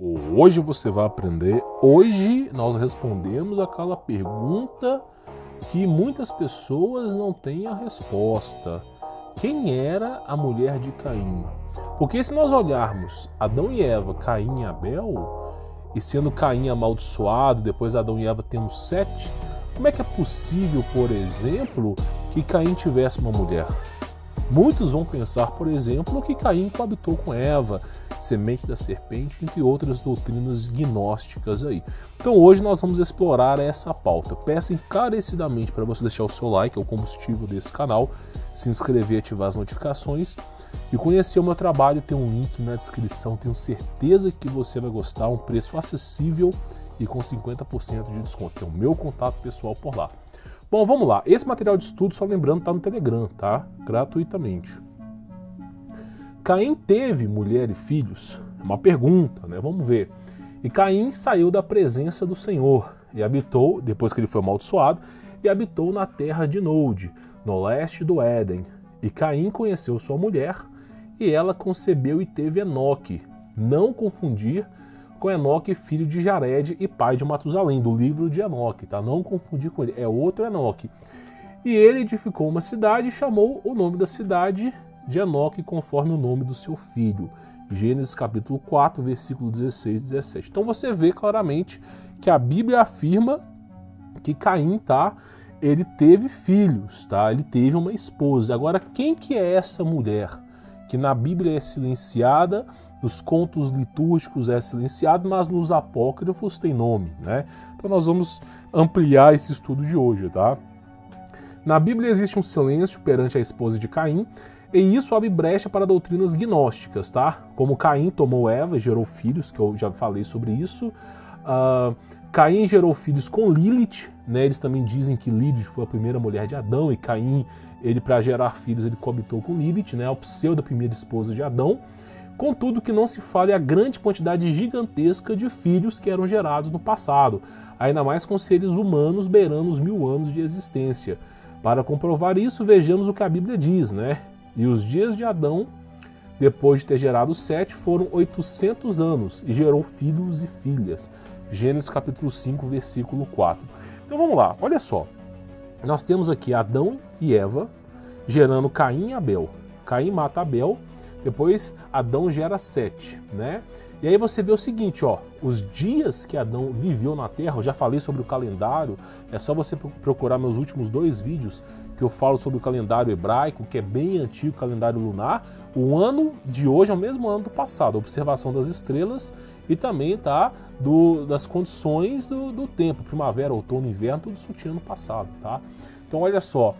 Hoje você vai aprender. Hoje nós respondemos aquela pergunta que muitas pessoas não têm a resposta. Quem era a mulher de Caim? Porque se nós olharmos Adão e Eva, Caim e Abel, e sendo Caim amaldiçoado, depois Adão e Eva tendo Sete, como é que é possível, por exemplo, que Caim tivesse uma mulher? Muitos vão pensar, por exemplo, que Caim coabitou com Eva, semente da serpente, entre outras doutrinas gnósticas aí. Então hoje nós vamos explorar essa pauta. Peço encarecidamente para você deixar o seu like, é o combustível desse canal, se inscrever, ativar as notificações e conhecer o meu trabalho. Tem um link na descrição, tenho certeza que você vai gostar, um preço acessível e com 50% de desconto. Tem o meu contato pessoal por lá. Bom, vamos lá. Esse material de estudo, só lembrando, está no Telegram, tá? Gratuitamente. Caim teve mulher e filhos? É uma pergunta, né? Vamos ver. E Caim saiu da presença do Senhor e habitou, depois que ele foi amaldiçoado, e habitou na terra de Nod, no leste do Éden. E Caim conheceu sua mulher, e ela concebeu e teve Enoque. Não confundir com Enoque, filho de Jared e pai de Matusalém, do livro de Enoque, tá? Não confundir com ele, é outro Enoque. E ele edificou uma cidade e chamou o nome da cidade de Enoque, conforme o nome do seu filho. Gênesis capítulo 4, versículo 16 e 17. Então você vê claramente que a Bíblia afirma que Caim, tá? Ele teve filhos, tá? Ele teve uma esposa. Agora, quem que é essa mulher? Que na Bíblia é silenciada, nos contos litúrgicos é silenciado, mas nos apócrifos tem nome, né? Então nós vamos ampliar esse estudo de hoje, tá? Na Bíblia existe um silêncio perante a esposa de Caim, e isso abre brecha para doutrinas gnósticas, tá? Como Caim tomou Eva e gerou filhos, que eu já falei sobre isso. Caim gerou filhos com Lilith, né? Eles também dizem que Lilith foi a primeira mulher de Adão, e Caim, ele para gerar filhos, ele coabitou com Lilith, né? A pseudo primeira esposa de Adão. Contudo, que não se fale a grande quantidade gigantesca de filhos que eram gerados no passado, ainda mais com seres humanos beirando os 1000 anos de existência. Para comprovar isso, vejamos o que a Bíblia diz, né? E os dias de Adão, depois de ter gerado Sete, foram 800 anos, e gerou filhos e filhas. Gênesis capítulo 5, versículo 4. Então vamos lá, olha só. Nós temos aqui Adão e Eva gerando Caim e Abel. Caim mata Abel, depois Adão gera Sete, né? E aí você vê o seguinte, ó, os dias que Adão viveu na Terra, eu já falei sobre o calendário, é só você procurar meus últimos 2 vídeos que eu falo sobre o calendário hebraico, que é bem antigo, o calendário lunar. O ano de hoje é o mesmo ano do passado, a observação das estrelas e também, tá, das condições do tempo, primavera, outono, inverno, tudo isso tinha no passado, tá? Então olha só,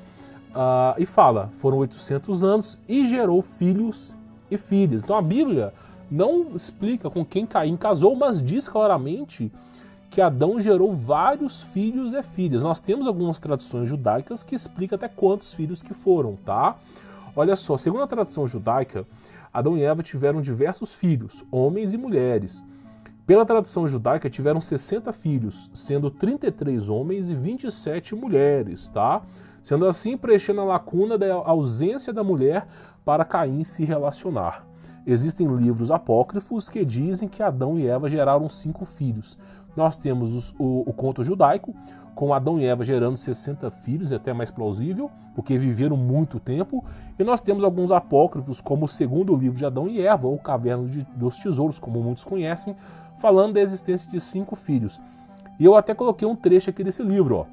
e fala, foram 800 anos e gerou filhos e filhas. Então a Bíblia não explica com quem Caim casou, mas diz claramente que Adão gerou vários filhos e filhas. Nós temos algumas tradições judaicas que explicam até quantos filhos que foram, tá? Olha só, segundo a tradição judaica, Adão e Eva tiveram diversos filhos, homens e mulheres. Pela tradição judaica, tiveram 60 filhos, sendo 33 homens e 27 mulheres, tá? Sendo assim, preenchendo a lacuna da ausência da mulher para Caim se relacionar. Existem livros apócrifos que dizem que Adão e Eva geraram 5 filhos. Nós temos o conto judaico, com Adão e Eva gerando 60 filhos, é até mais plausível, porque viveram muito tempo. E nós temos alguns apócrifos, como o segundo livro de Adão e Eva, ou Caverna dos Tesouros, como muitos conhecem, falando da existência de 5 filhos. E eu até coloquei um trecho aqui desse livro, ó.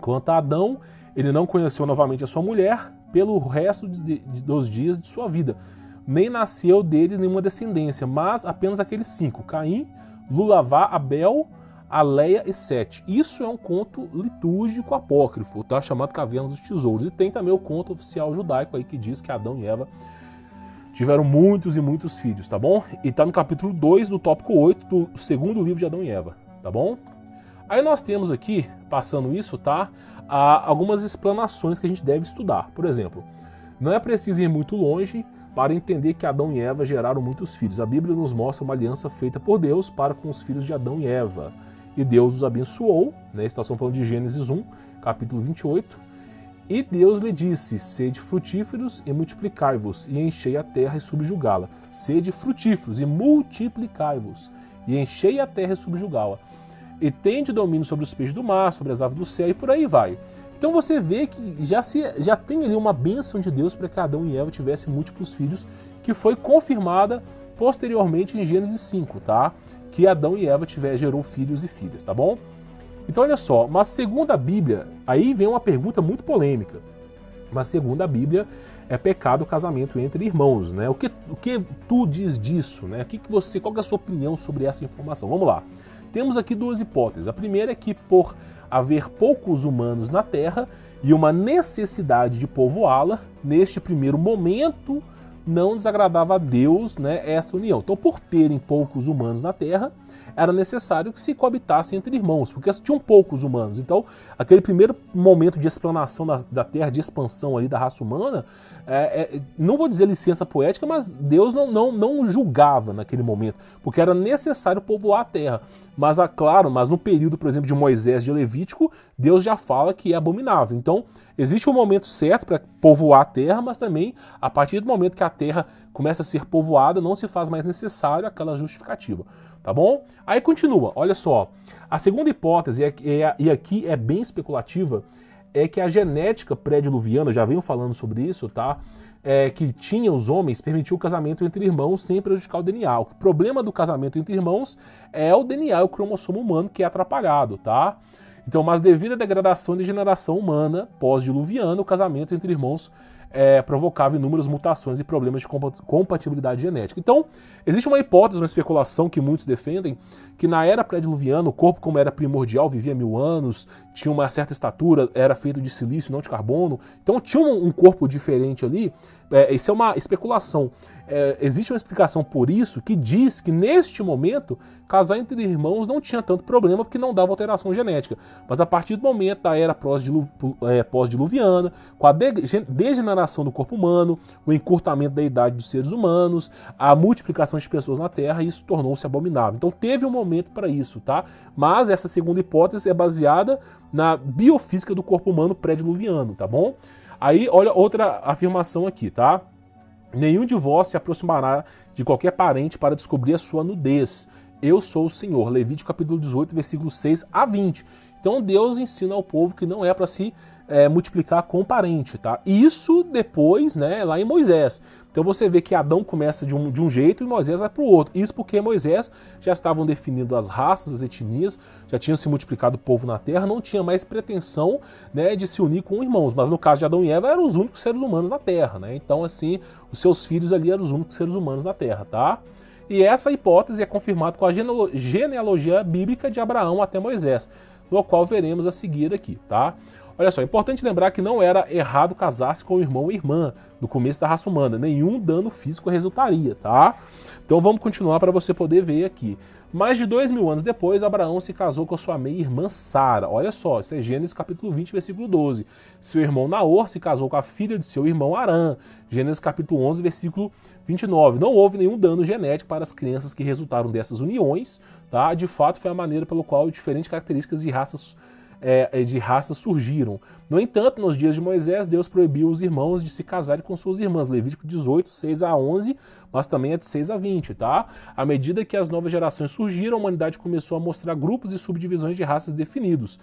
Quanto a Adão, ele não conheceu novamente a sua mulher pelo resto dos dias de sua vida. Nem nasceu dele nenhuma descendência, mas apenas aqueles 5, Caim, Lulavá, Abel, Aleia e Sete. Isso é um conto litúrgico apócrifo, tá? Chamado Caverna dos Tesouros. E tem também o conto oficial judaico aí que diz que Adão e Eva tiveram muitos e muitos filhos, tá bom? E tá no capítulo 2 do tópico 8 do segundo livro de Adão e Eva, tá bom? Aí nós temos aqui, passando isso, tá? Algumas explanações que a gente deve estudar. Por exemplo, não é preciso ir muito longe para entender que Adão e Eva geraram muitos filhos. A Bíblia nos mostra uma aliança feita por Deus para com os filhos de Adão e Eva. E Deus os abençoou, né? Estamos falando de Gênesis 1, capítulo 28. E Deus lhe disse, sede frutíferos e multiplicai-vos, e enchei a terra e subjugá-la. Sede frutíferos e multiplicai-vos. e enchei a terra e subjugá-la. E tende domínio sobre os peixes do mar, sobre as aves do céu e por aí vai. Então você vê que já tem ali uma bênção de Deus para que Adão e Eva tivessem múltiplos filhos, que foi confirmada posteriormente em Gênesis 5, tá? Que Adão e Eva gerou filhos e filhas, tá bom? Então olha só, mas segundo a Bíblia, aí vem uma pergunta muito polêmica, mas segundo a Bíblia é pecado o casamento entre irmãos, né? O que tu diz disso, né? Qual que é a sua opinião sobre essa informação? Vamos lá. Temos aqui duas hipóteses. A primeira é que por haver poucos humanos na Terra e uma necessidade de povoá-la, neste primeiro momento não desagradava a Deus, né, esta união. Então, por terem poucos humanos na Terra, era necessário que se coabitassem entre irmãos, porque tinham poucos humanos. Então, aquele primeiro momento de explanação da Terra, de expansão ali da raça humana, não vou dizer licença poética, mas Deus não julgava naquele momento, porque era necessário povoar a terra. Mas, claro, no período, por exemplo, de Moisés, de Levítico, Deus já fala que é abominável. Então, existe um momento certo para povoar a terra, mas também, a partir do momento que a terra começa a ser povoada, não se faz mais necessário aquela justificativa. Tá bom? Aí continua, olha só. A segunda hipótese, e aqui é bem especulativa, é que a genética pré-diluviana, já venho falando sobre isso, tá? Que tinha os homens, permitiu o casamento entre irmãos sem prejudicar o DNA. O problema do casamento entre irmãos é o DNA, o cromossomo humano, que é atrapalhado, tá? Então, mas devido à degradação e degeneração humana pós-diluviana, o casamento entre irmãos provocava inúmeras mutações e problemas de compatibilidade genética. Então, existe uma hipótese, uma especulação que muitos defendem, que na era pré-diluviana, o corpo, como era primordial, vivia 1000 anos, tinha uma certa estatura, era feito de silício, não de carbono, então tinha um corpo diferente ali. Isso é uma especulação. Existe uma explicação por isso que diz que neste momento casar entre irmãos não tinha tanto problema porque não dava alteração genética. Mas a partir do momento da era pós-diluviana, com a degeneração do corpo humano, o encurtamento da idade dos seres humanos, a multiplicação de pessoas na Terra, isso tornou-se abominável. Então teve um momento para isso, tá? Mas essa segunda hipótese é baseada na biofísica do corpo humano pré-diluviano, tá bom? Aí, olha outra afirmação aqui, tá? Nenhum de vós se aproximará de qualquer parente para descobrir a sua nudez. Eu sou o Senhor. Levítico capítulo 18, versículos 6 a 20. Então Deus ensina ao povo que não é para se multiplicar com parente, tá? Isso depois, né, lá em Moisés. Então você vê que Adão começa de um jeito e Moisés vai para o outro. Isso porque Moisés já estavam definindo as raças, as etnias, já tinham se multiplicado o povo na terra, não tinha mais pretensão, né, de se unir com irmãos. Mas no caso de Adão e Eva, eram os únicos seres humanos na terra, né? Então assim, os seus filhos ali eram os únicos seres humanos na terra, tá? E essa hipótese é confirmada com a genealogia bíblica de Abraão até Moisés, no qual veremos a seguir aqui, tá? Olha só, é importante lembrar que não era errado casar-se com o irmão ou irmã no começo da raça humana. Nenhum dano físico resultaria, tá? Então vamos continuar para você poder ver aqui. Mais de 2000 anos depois, Abraão se casou com a sua meia-irmã Sara. Olha só, isso é Gênesis capítulo 20, versículo 12. Seu irmão Naor se casou com a filha de seu irmão Arã. Gênesis capítulo 11, versículo 29. Não houve nenhum dano genético para as crianças que resultaram dessas uniões, tá? De fato, foi a maneira pelo qual diferentes características de raças surgiram. No entanto, nos dias de Moisés, Deus proibiu os irmãos de se casarem com suas irmãs. Levítico 18, 6 a 11, mas também é de 6 a 20, tá? À medida que as novas gerações surgiram, a humanidade começou a mostrar grupos e subdivisões de raças definidos.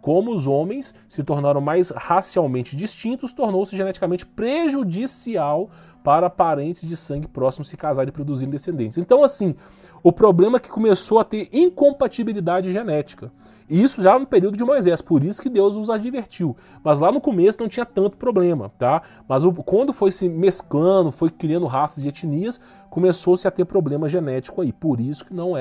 Como os homens se tornaram mais racialmente distintos, tornou-se geneticamente prejudicial para parentes de sangue próximo se casarem e produzirem descendentes. Então, assim, o problema é que começou a ter incompatibilidade genética. E isso já no período de Moisés, por isso que Deus os advertiu. Mas lá no começo não tinha tanto problema, tá? Mas quando foi se mesclando, foi criando raças e etnias, começou-se a ter problema genético aí. Por isso que não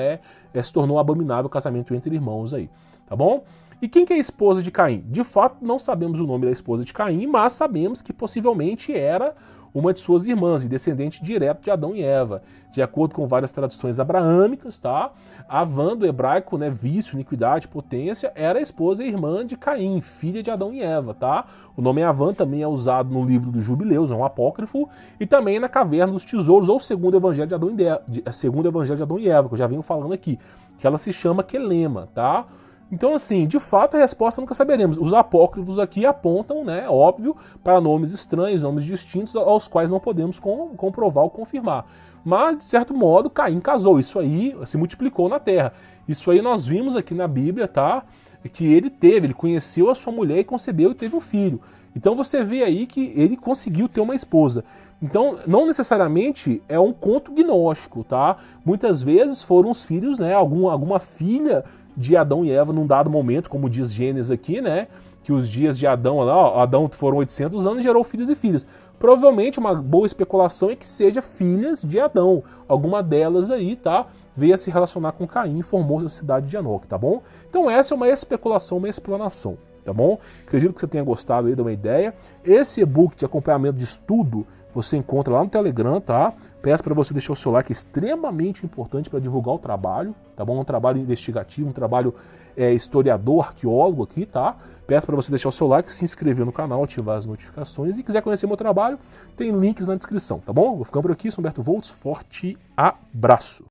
se tornou abominável o casamento entre irmãos aí, tá bom? E quem que é a esposa de Caim? De fato, não sabemos o nome da esposa de Caim, mas sabemos que possivelmente era uma de suas irmãs e descendente direto de Adão e Eva. De acordo com várias traduções abraâmicas, tá? Avã, do hebraico, né, vício, iniquidade, potência, era a esposa e irmã de Caim, filha de Adão e Eva, tá? O nome Avã também é usado no livro dos Jubileus, é um apócrifo, e também na Caverna dos Tesouros, ou segundo Evangelho de Adão e Eva, que eu já venho falando aqui, que ela se chama Quelema, tá? Então, assim, de fato a resposta nunca saberemos. Os apócrifos aqui apontam, né, óbvio, para nomes estranhos, nomes distintos, aos quais não podemos comprovar ou confirmar. mas de certo modo Caim casou, isso aí se multiplicou na terra. Isso aí nós vimos aqui na Bíblia, tá? Que ele conheceu a sua mulher e concebeu e teve um filho. Então você vê aí que ele conseguiu ter uma esposa. Então não necessariamente é um conto gnóstico, tá? Muitas vezes foram os filhos, né? Alguma filha de Adão e Eva num dado momento, como diz Gênesis aqui, né? Que os dias de Adão, Adão foram 800 anos e gerou filhos e filhas. Provavelmente uma boa especulação é que seja filhas de Adão. Alguma delas aí, tá? Veio a se relacionar com Caim e formou a cidade de Enoque, tá bom? Então essa é uma especulação, uma explanação, tá bom? Acredito que você tenha gostado aí de uma ideia. Esse e-book de acompanhamento de estudo você encontra lá no Telegram, tá? Peço para você deixar o seu like, é extremamente importante para divulgar o trabalho, tá bom? Um trabalho investigativo, um trabalho historiador, arqueólogo aqui, tá? Peço para você deixar o seu like, se inscrever no canal, ativar as notificações e quiser conhecer meu trabalho, tem links na descrição, tá bom? Vou ficando por aqui, sou Humberto Voltz, forte abraço!